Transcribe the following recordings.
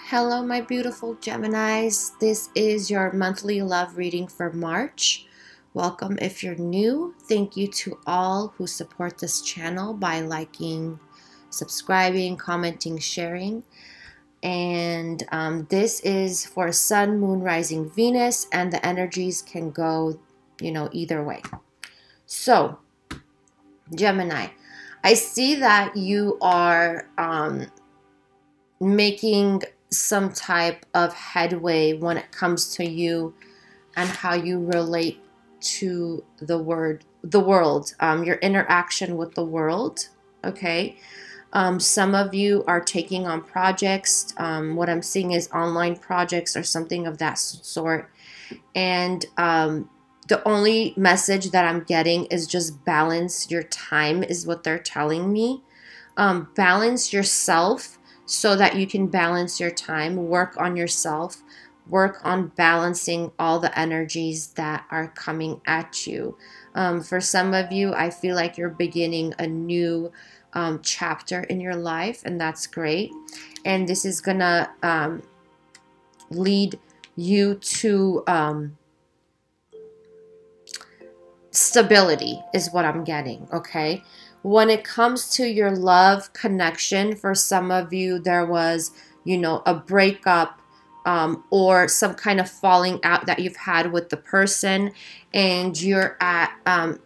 Hello, my beautiful Geminis. This is your monthly love reading for March. Welcome if you're new. Thank you to all who support this channel by liking, subscribing, commenting, sharing. And this is for Sun, Moon, Rising, Venus, and the energies can go, either way. So, Gemini, I see that you are making some type of headway when it comes to you and how you relate to the world, your interaction with the world. Okay. Some of you are taking on projects. What I'm seeing is online projects or something of that sort. And the only message that I'm getting is just balance your time is what they're telling me. Balance yourself so that you can balance your time. Work on yourself. Work on balancing all the energies that are coming at you. For some of you, I feel like you're beginning a new chapter in your life, and that's great. And this is gonna lead you to stability is what I'm getting, okay? When it comes to your love connection, for some of you, there was, a breakup or some kind of falling out that you've had with the person, and you're at a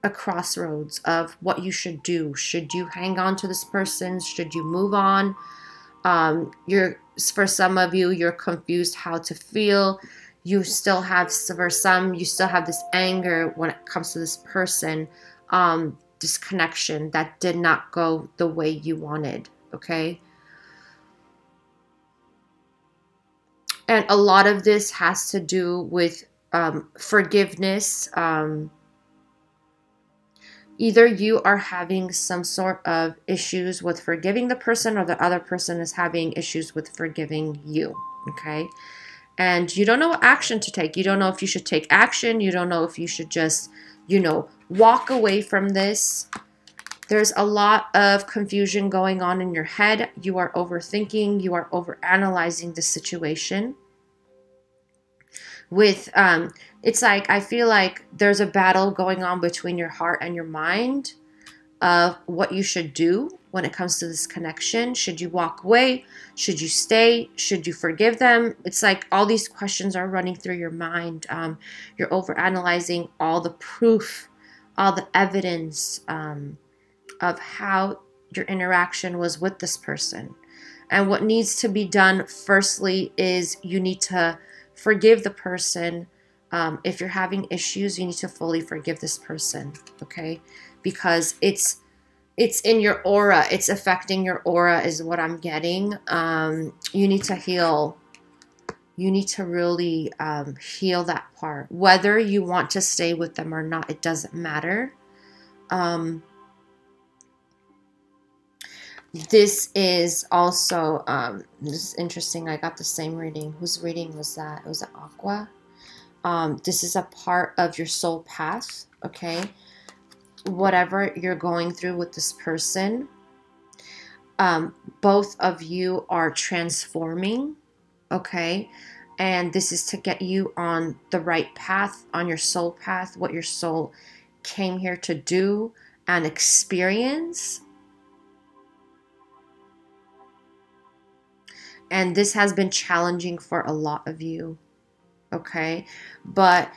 crossroads of what you should do. Should you hang on to this person? Should you move on? For some of you, you're confused how to feel. You still have, for some, you still have this anger when it comes to this person, this connection that did not go the way you wanted, okay? And a lot of this has to do with forgiveness. Either you are having some sort of issues with forgiving the person, or the other person is having issues with forgiving you, okay? And you don't know what action to take. You don't know if you should take action. You don't know if you should just, walk away from this. There's a lot of confusion going on in your head. You are overthinking. You are overanalyzing the situation. It's like, I feel like there's a battle going on between your heart and your mind of what you should do when it comes to this connection. Should you walk away? Should you stay? Should you forgive them? It's like all these questions are running through your mind. You're overanalyzing all the proof, all the evidence of how your interaction was with this person. And what needs to be done firstly is you need to forgive the person. If you're having issues, you need to fully forgive this person, okay? Because it's in your aura. It's affecting your aura is what I'm getting. You need to heal. You need to really heal that part. Whether you want to stay with them or not, it doesn't matter. This is also, this is interesting. I got the same reading. Whose reading was that? It was an Aqua. This is a part of your soul path, okay? Whatever you're going through with this person, both of you are transforming, okay? And this is to get you on the right path, on your soul path, what your soul came here to do and experience. And this has been challenging for a lot of you, okay? But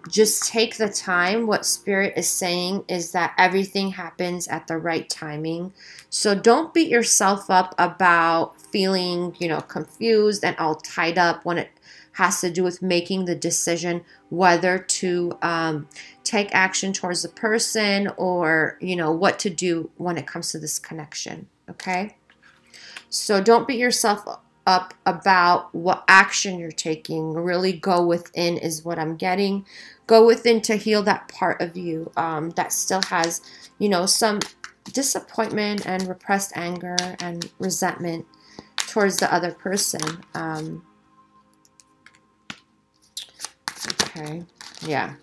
just take the time. What Spirit is saying is that everything happens at the right timing. So don't beat yourself up about feeling, confused and all tied up when it has to do with making the decision whether to take action towards the person or, what to do when it comes to this connection, okay? So don't beat yourself up about what action you're taking. Really go within is what I'm getting. Go within to heal that part of you that still has, some disappointment and repressed anger and resentment towards the other person. Okay, yeah.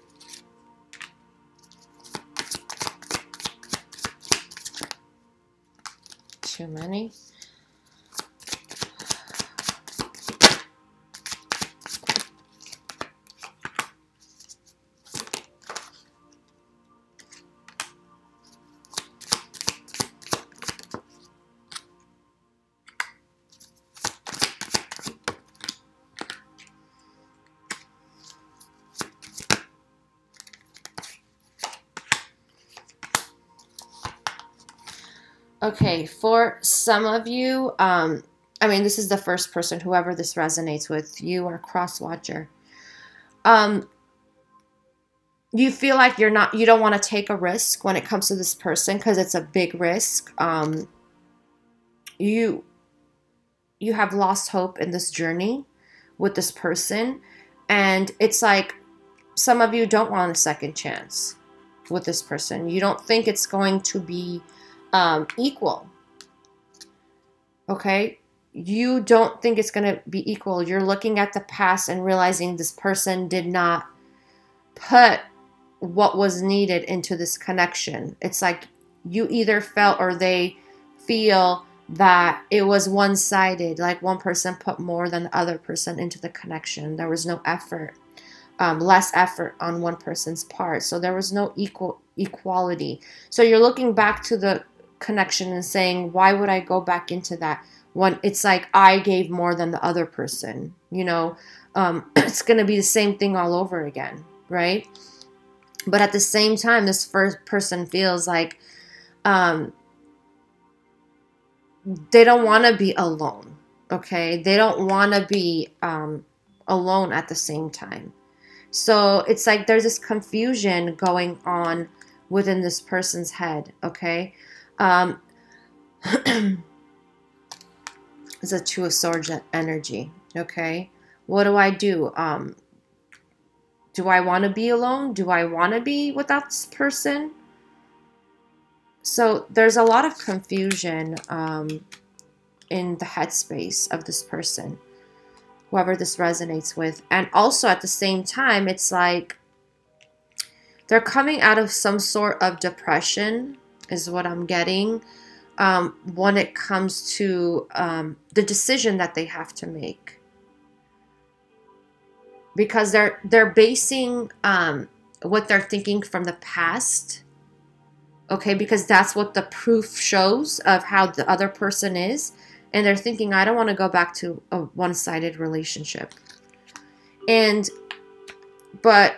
Too many. Okay, for some of you, I mean, this is the first person, whoever this resonates with, you are cross watcher. Um, you feel like you don't want to take a risk when it comes to this person because it's a big risk. You you have lost hope in this journey with this person, and it's like some of you don't want a second chance with this person. You don't think it's going to be equal. Okay, you don't think it's going to be equal. You're looking at the past and realizing this person did not put what was needed into this connection. It's like you either felt or they feel that it was one-sided, like one person put more than the other person into the connection. There was no effort, less effort on one person's part. So there was no equality. So you're looking back to the connection and saying, why would I go back into that when it's like I gave more than the other person? You know, it's going to be the same thing all over again, right? But at the same time, this first person feels like they don't want to be alone, okay? They don't want to be alone at the same time. So it's like there's this confusion going on within this person's head, okay? It's a Two of Swords energy, okay? What do I do? Do I want to be alone? Do I want to be without this person? So there's a lot of confusion in the headspace of this person, whoever this resonates with. And also at the same time, it's like they're coming out of some sort of depression is what I'm getting when it comes to the decision that they have to make. Because they're basing what they're thinking from the past, okay? Because that's what the proof shows of how the other person is, and they're thinking, I don't want to go back to a one-sided relationship. But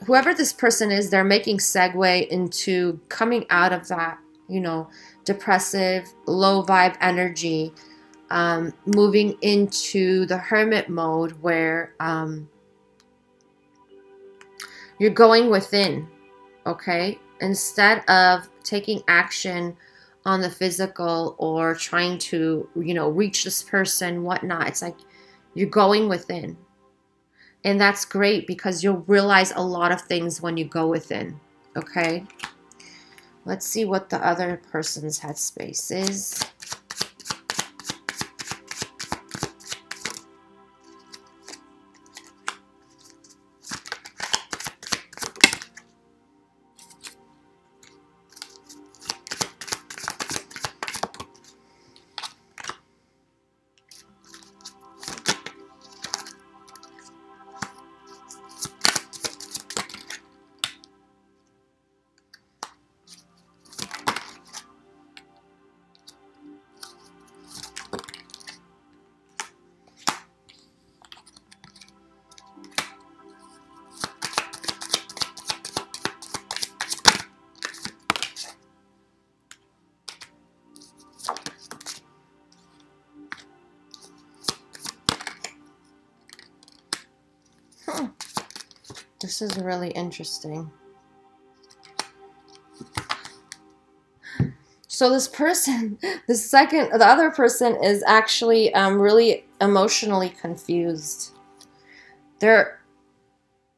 whoever this person is, they're making segue into coming out of that, you know, depressive, low vibe energy, moving into the hermit mode where you're going within, okay? Instead of taking action on the physical or trying to, you know, reach this person, whatnot. It's like you're going within. And that's great because you'll realize a lot of things when you go within, okay? Let's see what the other person's headspace is. This is really interesting. So this person, the other person is actually really emotionally confused. They're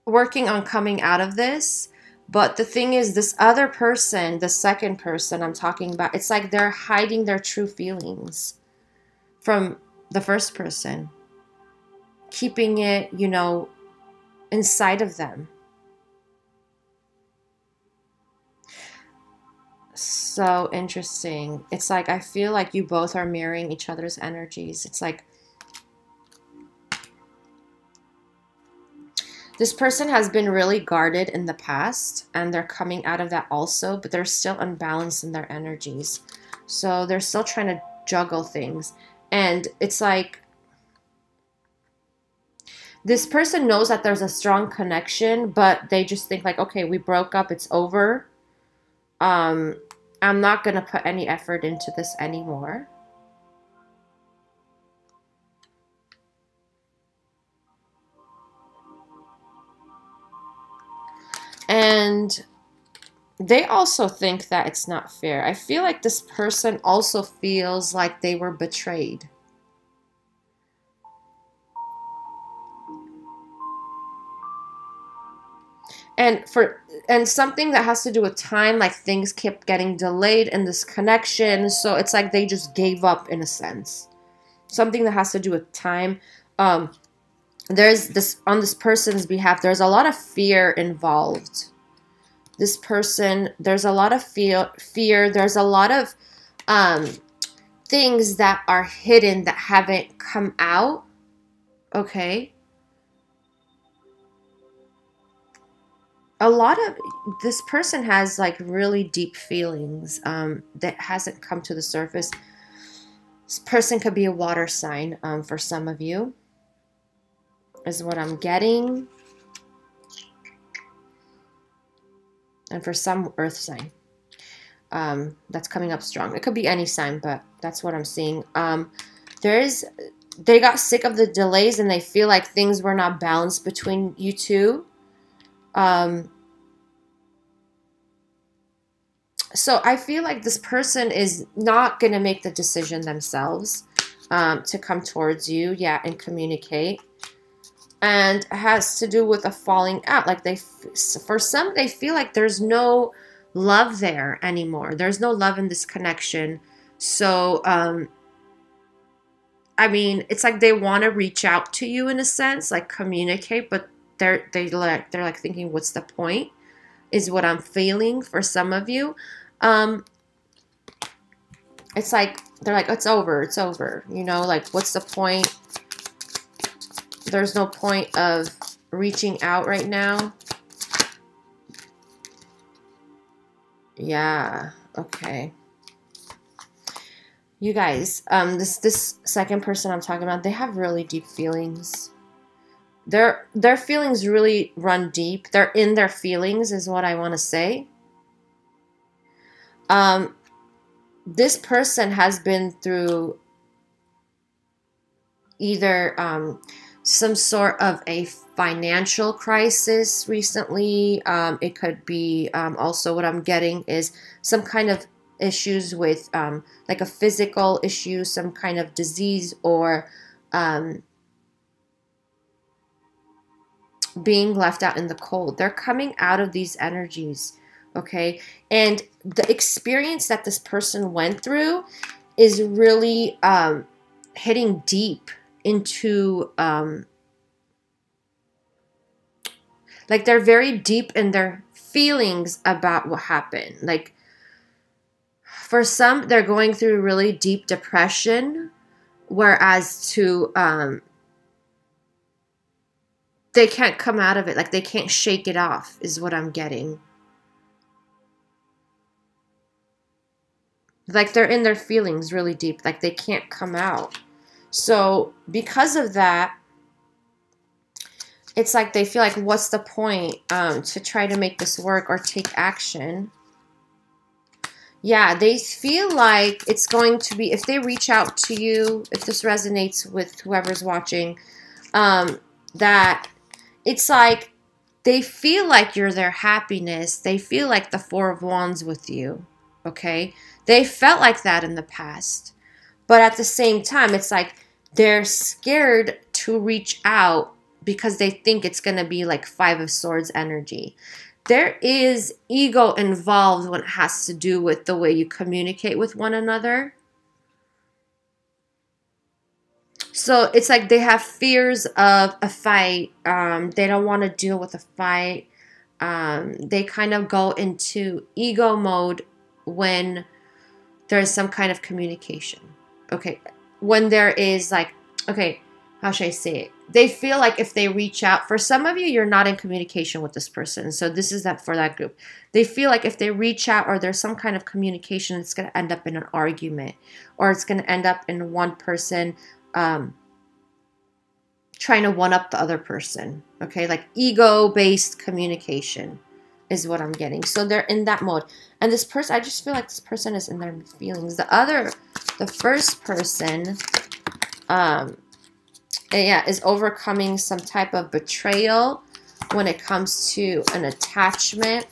working on coming out of this, but the thing is, this other person, the second person I'm talking about, it's like they're hiding their true feelings from the first person, keeping it, you know, inside of them. So interesting. It's like I feel like you both are mirroring each other's energies. It's like this person has been really guarded in the past and they're coming out of that also, but they're still unbalanced in their energies. So they're still trying to juggle things. And it's like this person knows that there's a strong connection, but they just think like, okay, we broke up, it's over. I'm not going to put any effort into this anymore. And they also think that it's not fair. I feel like this person also feels like they were betrayed. And something that has to do with time, like things kept getting delayed in this connection, so it's like they just gave up in a sense. Something that has to do with time. There's this, on this person's behalf, there's a lot of fear involved. This person, there's a lot of fear, there's a lot of things that are hidden that haven't come out. Okay. A lot of this person has like really deep feelings that hasn't come to the surface. This person could be a water sign for some of you, is what I'm getting. And for some, earth sign. That's coming up strong. It could be any sign, but that's what I'm seeing. They got sick of the delays and they feel like things were not balanced between you two. So I feel like this person is not going to make the decision themselves to come towards you, yeah, and communicate. And it has to do with a falling out. Like for some, they feel like there's no love there anymore. There's no love in this connection. So, I mean, it's like they want to reach out to you in a sense, like communicate, but they're like thinking, what's the point? Is what I'm feeling for some of you. It's like they're like, it's over, you know, like what's the point? There's no point of reaching out right now. Yeah, okay. You guys, this second person I'm talking about, they have really deep feelings. Their feelings really run deep. They're in their feelings is what I want to say. This person has been through either some sort of a financial crisis recently. It could be also what I'm getting is some kind of issues with like a physical issue, some kind of disease, or being left out in the cold. They're coming out of these energies, okay? And the experience that this person went through is really hitting deep into like they're very deep in their feelings about what happened. Like for some, they're going through really deep depression, whereas to they can't come out of it. Like they can't shake it off is what I'm getting. Like they're in their feelings really deep. Like they can't come out. So because of that, it's like they feel like, what's the point to try to make this work or take action? Yeah, they feel like it's going to be, if they reach out to you, if this resonates with whoever's watching, that it's like they feel like you're their happiness. They feel like the Four of Wands with you, okay? They felt like that in the past. But at the same time, it's like they're scared to reach out because they think it's going to be like Five of Swords energy. There is ego involved when it has to do with the way you communicate with one another. So it's like they have fears of a fight. They don't want to deal with a fight. They kind of go into ego mode when there's some kind of communication. Okay. When there is like, okay, how should I say it? They feel like if they reach out, for some of you, you're not in communication with this person. So this is that for that group. They feel like if they reach out or there's some kind of communication, it's going to end up in an argument, or it's going to end up in one person trying to one up the other person. Okay, like ego-based communication. is what I'm getting. So they're in that mode. And this person, I just feel like this person is in their feelings. The first person, yeah, is overcoming some type of betrayal when it comes to an attachment.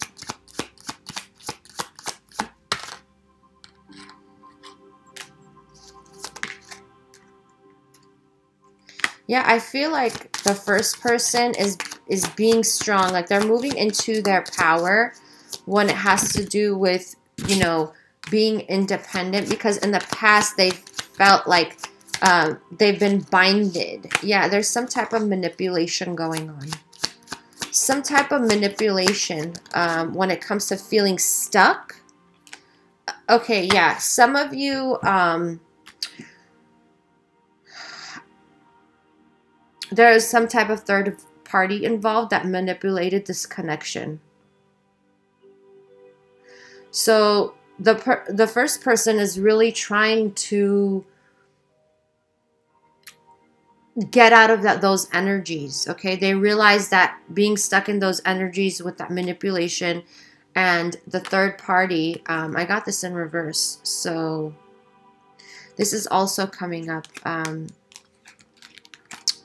Yeah, I feel like the first person is being strong. Like they're moving into their power when it has to do with, you know, being independent. Because in the past, they felt like they've been binded. Yeah, there's some type of manipulation going on. Some type of manipulation when it comes to feeling stuck. Okay, yeah. Some of you... there is some type of third party involved that manipulated this connection. So the first person is really trying to get out of those energies, okay? They realize that being stuck in those energies with that manipulation and the third party, I got this in reverse. So this is also coming up.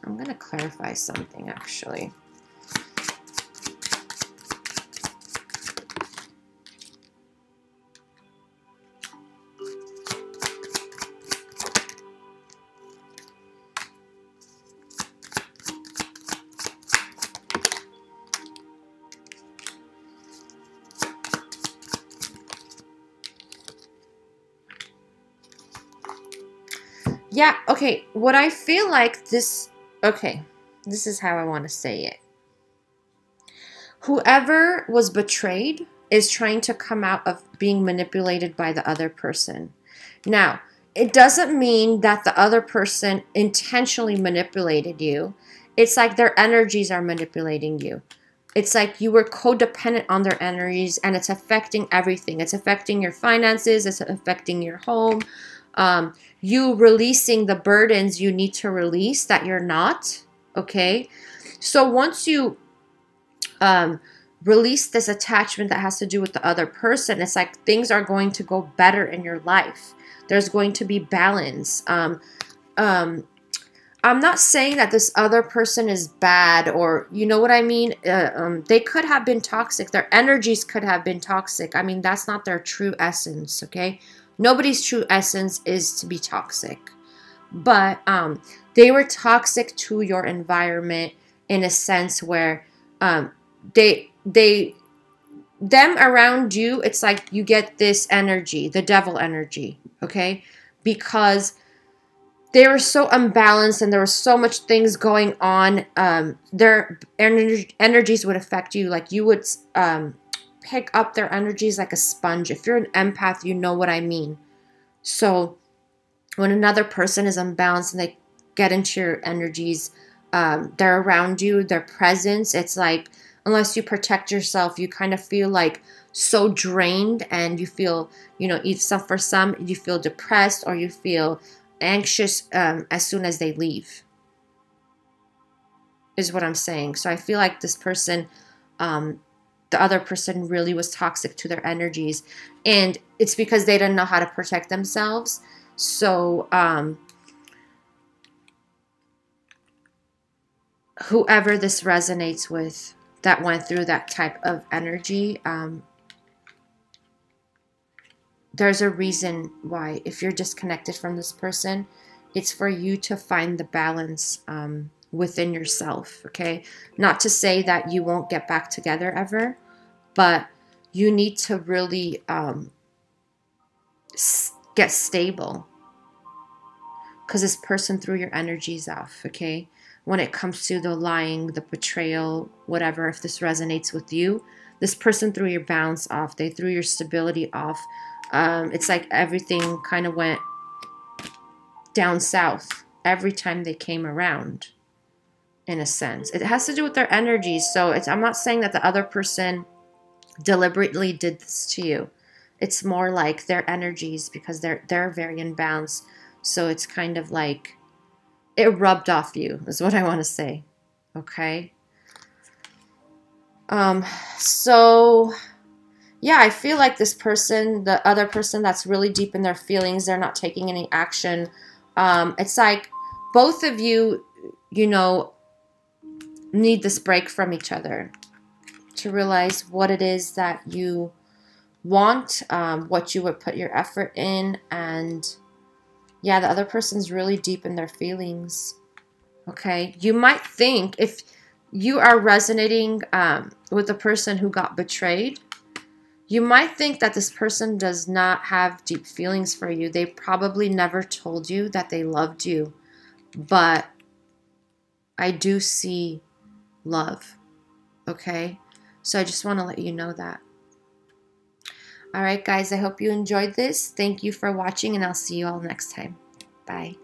I'm going to clarify something, actually. Yeah, okay. What I feel like this... Okay, this is how I want to say it. Whoever was betrayed is trying to come out of being manipulated by the other person. Now, it doesn't mean that the other person intentionally manipulated you. It's like their energies are manipulating you. It's like you were codependent on their energies, and it's affecting everything. It's affecting your finances. It's affecting your home. You releasing the burdens you need to release that you're not, okay? So once you release this attachment that has to do with the other person, it's like things are going to go better in your life. There's going to be balance. I'm not saying that this other person is bad, or you know what I mean? They could have been toxic. Their energies could have been toxic. I mean, that's not their true essence, okay? Nobody's true essence is to be toxic. But they were toxic to your environment in a sense where them around you, it's like you get this energy, the devil energy, okay? Because they were so unbalanced and there were so much things going on. Their energies would affect you. Like you would pick up their energies like a sponge. If you're an empath, you know what I mean. So when another person is unbalanced and they get into your energies, they're around you, their presence, it's like, unless you protect yourself, you kind of feel like so drained, and you feel, you know, for some, you feel depressed or you feel anxious as soon as they leave, is what I'm saying. So I feel like this person, the other person really was toxic to their energies, and it's because they didn't know how to protect themselves. So whoever this resonates with that went through that type of energy, there's a reason why. If you're disconnected from this person, it's for you to find the balance within yourself, okay? Not to say that you won't get back together ever, but you need to really get stable, because this person threw your energies off, okay? When it comes to the lying, the betrayal, whatever, if this resonates with you, this person threw your balance off. They threw your stability off. It's like everything kind of went down south every time they came around, in a sense. It has to do with their energies. So I'm not saying that the other person deliberately did this to you. It's more like their energies, because they're very imbalanced. So it's kind of like it rubbed off you, is what I want to say. Okay? So yeah, I feel like this person, the other person that's really deep in their feelings, they're not taking any action. It's like both of you, you know, need this break from each other to realize what it is that you want, what you would put your effort in. And yeah, the other person's really deep in their feelings. Okay. You might think if you are resonating with the person who got betrayed, you might think that this person does not have deep feelings for you. They probably never told you that they loved you. But I do see love. Okay? So I just want to let you know that. All right, guys. I hope you enjoyed this. Thank you for watching, and I'll see you all next time. Bye.